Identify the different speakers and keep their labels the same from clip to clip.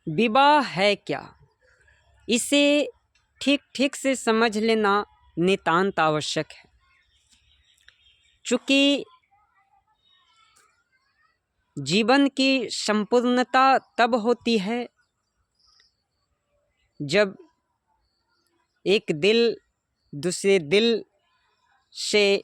Speaker 1: विवाह है क्या, इसे ठीक ठीक से समझ लेना नितांत आवश्यक है। चूँकि जीवन की संपूर्णता तब होती है जब एक दिल दूसरे दिल से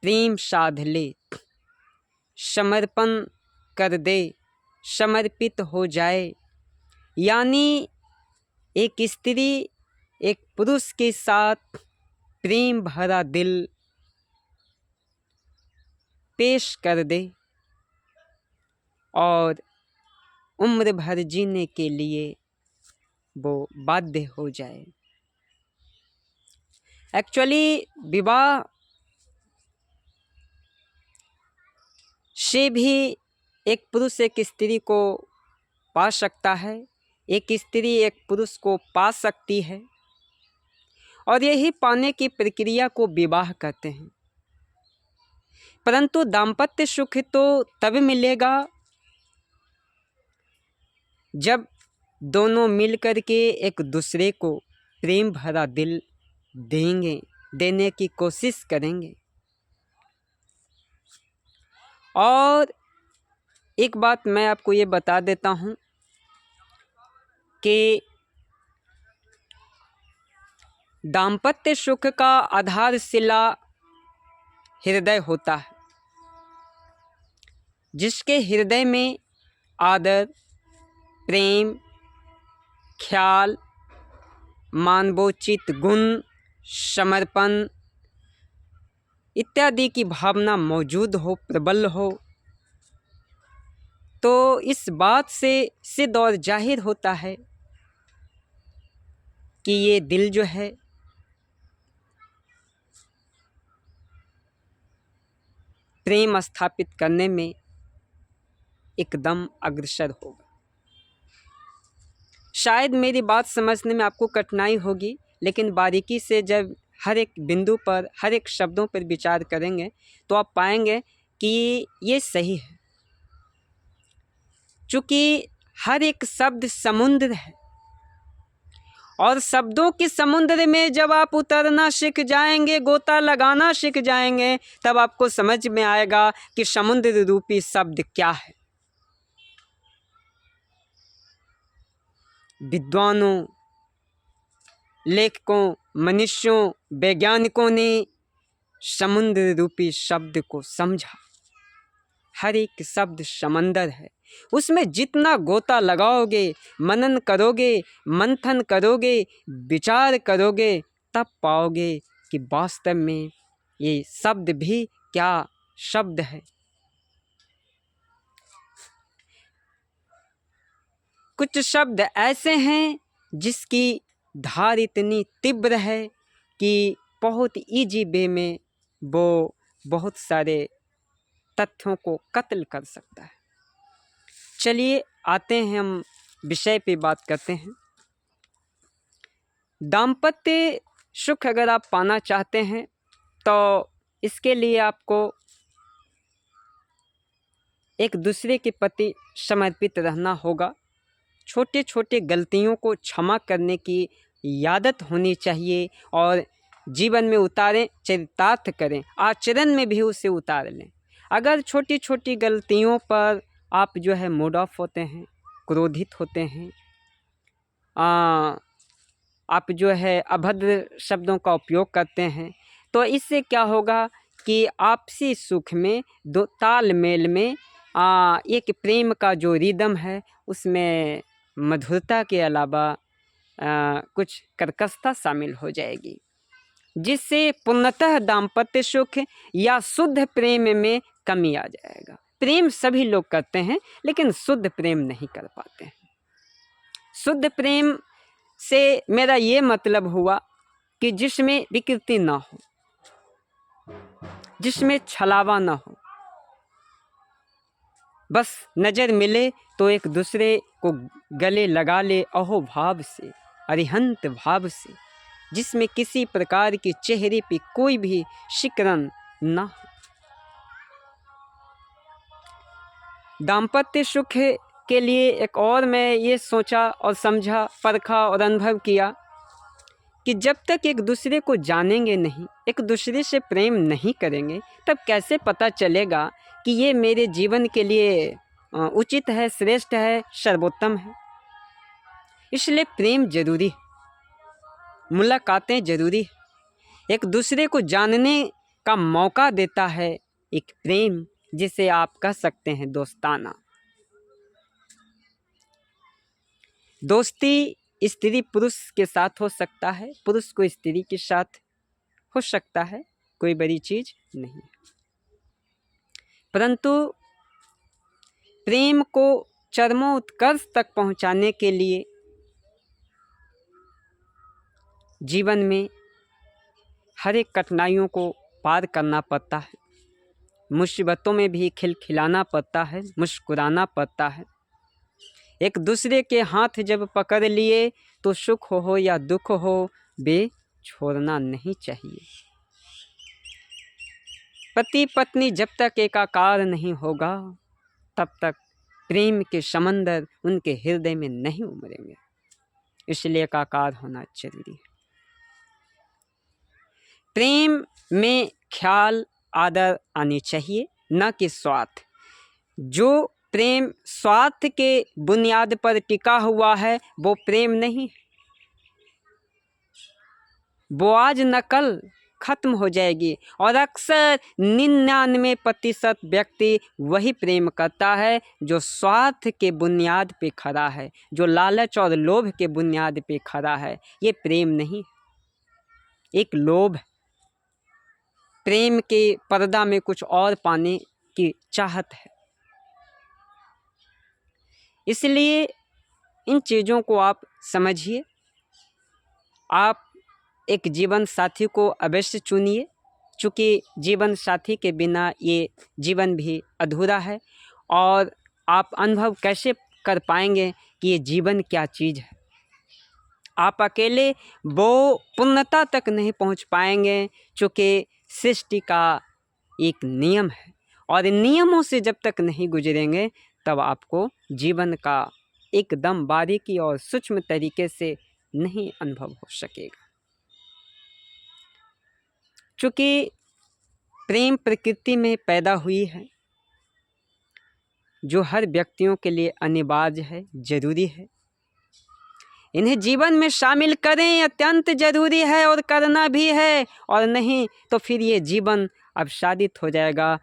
Speaker 1: प्रेम साध ले, समर्पण कर दे, समर्पित हो जाए। यानी एक स्त्री एक पुरुष के साथ प्रेम भरा दिल पेश कर दे और उम्र भर जीने के लिए वो बाध्य हो जाए। एक्चुअली विवाह से भी एक पुरुष एक स्त्री को पा सकता है, एक स्त्री एक पुरुष को पा सकती है, और यही पाने की प्रक्रिया को विवाह कहते हैं। परंतु दाम्पत्य सुख तो तब मिलेगा जब दोनों मिल कर के एक दूसरे को प्रेम भरा दिल देंगे, देने की कोशिश करेंगे। और एक बात मैं आपको ये बता देता हूँ कि दाम्पत्य सुख का आधारशिला हृदय होता है। जिसके हृदय में आदर, प्रेम, ख्याल, मानवोचित गुण, समर्पण इत्यादि की भावना मौजूद हो, प्रबल हो, तो इस बात से सिद्ध और जाहिर होता है कि ये दिल जो है प्रेम स्थापित करने में एकदम अग्रसर होगा। शायद मेरी बात समझने में आपको कठिनाई होगी, लेकिन बारीकी से जब हर एक बिंदु पर, हर एक शब्दों पर विचार करेंगे तो आप पाएंगे कि ये सही है। चूँकि हर एक शब्द समुद्र है, और शब्दों के समुद्र में जब आप उतरना सीख जाएंगे, गोता लगाना सीख जाएंगे, तब आपको समझ में आएगा कि समुद्र रूपी शब्द क्या है। विद्वानों, लेखकों, मनुष्यों, वैज्ञानिकों ने समुद्र रूपी शब्द को समझा। हर एक शब्द समंदर है, उसमें जितना गोता लगाओगे, मनन करोगे, मंथन करोगे, विचार करोगे, तब पाओगे कि वास्तव में ये शब्द भी क्या शब्द है। कुछ शब्द ऐसे हैं जिसकी धार इतनी तीव्र है कि बहुत इजी वे में वो बहुत सारे तथ्यों को कत्ल कर सकता है। चलिए आते हैं, हम विषय पे बात करते हैं। दाम्पत्य सुख अगर आप पाना चाहते हैं तो इसके लिए आपको एक दूसरे के प्रति समर्पित रहना होगा। छोटे छोटे गलतियों को क्षमा करने की आदत होनी चाहिए और जीवन में उतारें, चरितार्थ करें, आचरण में भी उसे उतार लें। अगर छोटी छोटी गलतियों पर आप जो है मूड ऑफ होते हैं, क्रोधित होते हैं, आप जो है अभद्र शब्दों का उपयोग करते हैं, तो इससे क्या होगा कि आपसी सुख में, दो तालमेल में एक प्रेम का जो रिदम है उसमें मधुरता के अलावा कुछ कर्कशता शामिल हो जाएगी, जिससे पूर्णतः दाम्पत्य सुख या शुद्ध प्रेम में कमी आ जाएगा। प्रेम सभी लोग करते हैं, लेकिन शुद्ध प्रेम नहीं कर पाते हैं। शुद्ध प्रेम से मेरा ये मतलब हुआ कि जिसमें विकृति ना हो, जिसमें छलावा ना हो, बस नज़र मिले तो एक दूसरे को गले लगा ले अहो भाव से, अरिहंत भाव से, जिसमें किसी प्रकार की चेहरे पे कोई भी शिकरन ना हो। दाम्पत्य सुख के लिए एक और मैं ये सोचा और समझा, परखा और अनुभव किया कि जब तक एक दूसरे को जानेंगे नहीं, एक दूसरे से प्रेम नहीं करेंगे, तब कैसे पता चलेगा कि ये मेरे जीवन के लिए उचित है, श्रेष्ठ है, सर्वोत्तम है। इसलिए प्रेम जरूरी है, मुलाकातें जरूरी है, एक दूसरे को जानने का मौका देता है एक प्रेम, जिसे आप कह सकते हैं दोस्ताना। दोस्ती स्त्री पुरुष के साथ हो सकता है, पुरुष को स्त्री के साथ हो सकता है, कोई बड़ी चीज नहीं। परंतु प्रेम को चरमोत्कर्ष तक पहुंचाने के लिए जीवन में हर एक कठिनाइयों को पार करना पड़ता है, मुसीबतों में भी खिलखिलाना पड़ता है, मुस्कुराना पड़ता है। एक दूसरे के हाथ जब पकड़ लिए तो सुख हो या दुख हो, वे छोड़ना नहीं चाहिए। पति पत्नी जब तक एकाकार नहीं होगा, तब तक प्रेम के समंदर उनके हृदय में नहीं उमड़ेंगे। इसलिए एकाकार होना जरूरी है। प्रेम में ख्याल आदर आनी चाहिए, न कि स्वार्थ। जो प्रेम स्वार्थ के बुनियाद पर टिका हुआ है वो प्रेम नहीं, वो आज न कल खत्म हो जाएगी। और अक्सर 99% व्यक्ति वही प्रेम करता है जो स्वार्थ के बुनियाद पे खड़ा है, जो लालच और लोभ के बुनियाद पे खड़ा है। ये प्रेम नहीं, एक लोभ, प्रेम के पर्दा में कुछ और पाने की चाहत है। इसलिए इन चीज़ों को आप समझिए। आप एक जीवन साथी को अवश्य चुनिए, चूँकि जीवन साथी के बिना ये जीवन भी अधूरा है। और आप अनुभव कैसे कर पाएंगे कि ये जीवन क्या चीज़ है। आप अकेले वो पूर्णता तक नहीं पहुंच पाएंगे, चूँकि सृष्टि का एक नियम है, और इन नियमों से जब तक नहीं गुजरेंगे तब आपको जीवन का एकदम बारीकी और सूक्ष्म तरीके से नहीं अनुभव हो सकेगा। चूँकि प्रेम प्रकृति में पैदा हुई है, जो हर व्यक्तियों के लिए अनिवार्य है, जरूरी है। इन्हें जीवन में शामिल करें, अत्यंत जरूरी है और करना भी है। और नहीं तो फिर ये जीवन अवसादित हो जाएगा,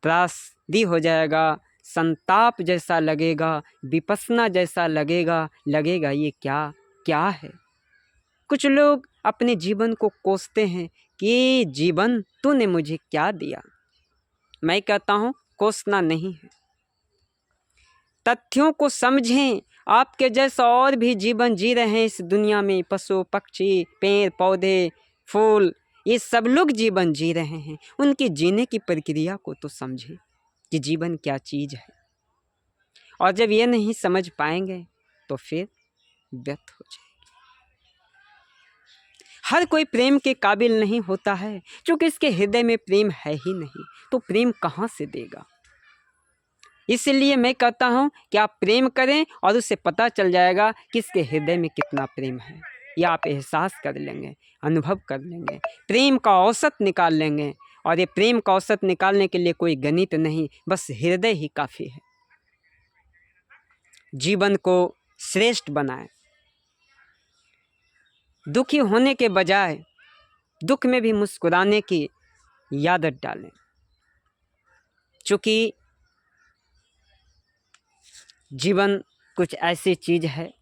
Speaker 1: त्रासदी हो जाएगा, संताप जैसा लगेगा, विपश्यना जैसा लगेगा ये क्या है। कुछ लोग अपने जीवन को कोसते हैं कि जीवन तूने मुझे क्या दिया। मैं कहता हूँ कोसना नहीं है, तथ्यों को समझें। आपके जैसा और भी जीवन जी रहे हैं इस दुनिया में, पशु पक्षी, पेड़ पौधे, फूल, ये सब लोग जीवन जी रहे हैं। उनकी जीने की प्रक्रिया को तो समझें कि जीवन क्या चीज़ है। और जब ये नहीं समझ पाएंगे तो फिर व्यर्थ हो जाएगी। हर कोई प्रेम के काबिल नहीं होता है, क्योंकि इसके हृदय में प्रेम है ही नहीं, तो प्रेम कहाँ से देगा। इसलिए मैं कहता हूँ कि आप प्रेम करें और उससे पता चल जाएगा कि इसके हृदय में कितना प्रेम है। या आप एहसास कर लेंगे, अनुभव कर लेंगे, प्रेम का औसत निकाल लेंगे। और ये प्रेम का औसत निकालने के लिए कोई गणित नहीं, बस हृदय ही काफ़ी है। जीवन को श्रेष्ठ बनाएं, दुखी होने के बजाय दुख में भी मुस्कुराने की आदत डालें। चूँकि जीवन कुछ ऐसी चीज़ है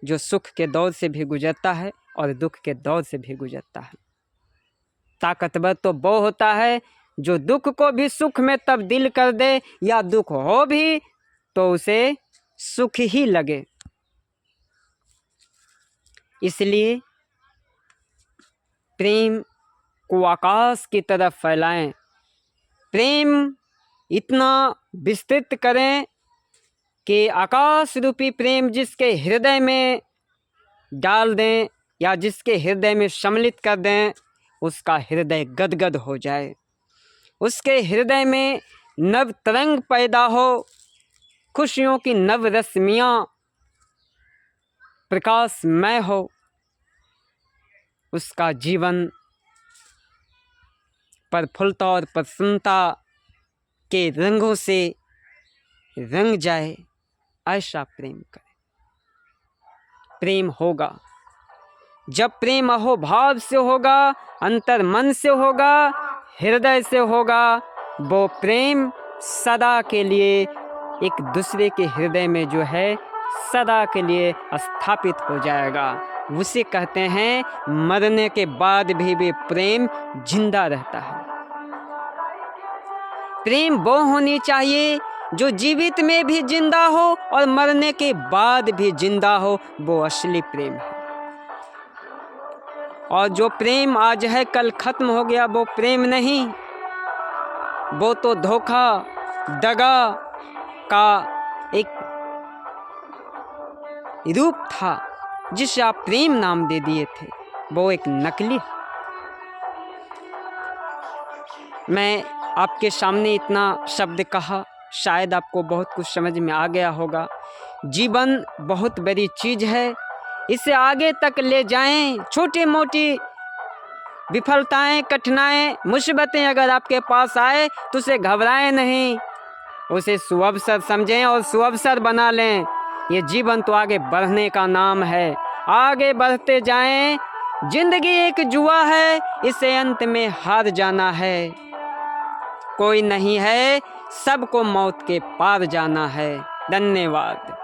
Speaker 1: जो सुख के दौर से भी गुजरता है और दुख के दौर से भी गुजरता है। ताकतवर तो वो होता है जो दुख को भी सुख में तब्दील कर दे, या दुख हो भी तो उसे सुख ही लगे। इसलिए प्रेम को आकाश की तरफ फैलाएं, प्रेम इतना विस्तृत करें कि आकाश रूपी प्रेम जिसके हृदय में डाल दें या जिसके हृदय में सम्मिलित कर दें, उसका हृदय गदगद हो जाए, उसके हृदय में नव तरंग पैदा हो, खुशियों की नव रश्मियाँ प्रकाशमय हो, उसका जीवन प्रफुल्लता और प्रसन्नता के रंगों से रंग जाए, ऐसा प्रेम करें। प्रेम होगा जब प्रेम अहोभाव से होगा, अंतर मन से होगा, हृदय से होगा, वो प्रेम सदा के लिए एक दूसरे के हृदय में जो है सदा के लिए स्थापित हो जाएगा। उसे कहते हैं मरने के बाद भी प्रेम जिंदा रहता है। प्रेम वो होनी चाहिए जो जीवित में भी जिंदा हो और मरने के बाद भी जिंदा हो, वो असली प्रेम है। और जो प्रेम आज है कल खत्म हो गया, वो प्रेम नहीं, वो तो धोखा दगा का एक रूप था जिसे आप प्रेम नाम दे दिए थे, वो एक नकली। मैं आपके सामने इतना शब्द कहा, शायद आपको बहुत कुछ समझ में आ गया होगा। जीवन बहुत बड़ी चीज़ है, इसे आगे तक ले जाएं। छोटी मोटी विफलताएं, कठिनाएं, मुसीबतें अगर आपके पास आए तो उसे घबराएं नहीं, उसे सुअवसर समझें और सुअवसर बना लें। ये जीवन तो आगे बढ़ने का नाम है, आगे बढ़ते जाएं। जिंदगी एक जुआ है, इसे अंत में हार जाना है। कोई नहीं है, सबको मौत के पार जाना है। धन्यवाद।